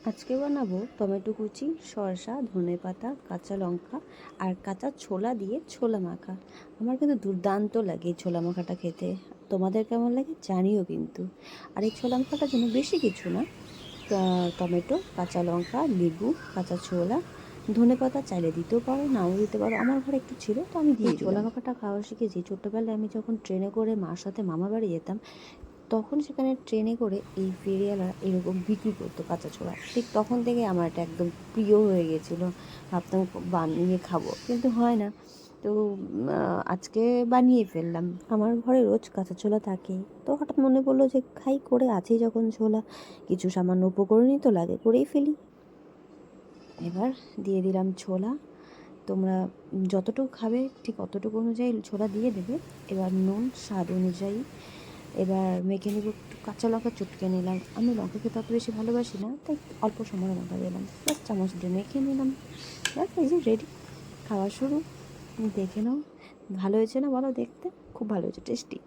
আজকে বানাবো টমেটো কুচি, শসা, ধনেপাতা, কাঁচা লঙ্কা আর কাঁচা ছোলা দিয়ে ছোলা মাখা। আমার কিন্তু দুর্দান্ত লাগে এই ছোলা মাখাটা খেতে। তোমাদের কেমন লাগে জানিও কিন্তু। আর এই ছোলা মাখাটার জন্য বেশি কিছু না, টমেটো, কাঁচা লঙ্কা, লেবু, কাঁচা ছোলা, ধনেপাতা চাইলে দিতেও পারো, নাও দিতে পারো। আমার ঘরে একটু ছিল তো আমি দিয়ে ছোলা মাখাটা খাওয়া শিখেছি ছোট্টবেলায়। আমি যখন ট্রেনে করে মার সাথে মামা বাড়ি যেতাম, তখন সেখানে ট্রেনে করে এই ফেরিওয়ালারা এরকম বিক্রি করতো কাঁচা ছোলা। ঠিক তখন থেকে আমার এটা একদম প্রিয় হয়ে গেছিলো। ভাবতাম বানিয়ে খাবো, কিন্তু হয় না। তো আজকে বানিয়ে ফেললাম। আমার ঘরে রোজ কাঁচা ছোলা থাকে, তো হঠাৎ মনে পড়লো যে খাই করে আছেই যখন ছোলা, কিছু সামান্য উপকরণই তো লাগে, করেই ফেলি। এবার দিয়ে দিলাম ছোলা। তোমরা যতটুকু খাবে ঠিক অতটুকু অনুযায়ী ছোলা দিয়ে দেবে। এবার নুন স্বাদ অনুযায়ী। এবার মেখে নেব, একটু কাঁচা লঙ্কা চটকে নিলাম। আমি লঙ্কা খেতে অত বেশি ভালোবাসি না, তাই অল্প সময় লঙ্কা দিলাম, ব্যাস চামচ দিয়ে মেখে নিলাম। ব্যাস এই যে রেডি, খাওয়া শুরু। দেখে নাও ভালো হয়েছে না বলো, দেখতে খুব ভালো হয়েছে, টেস্টি।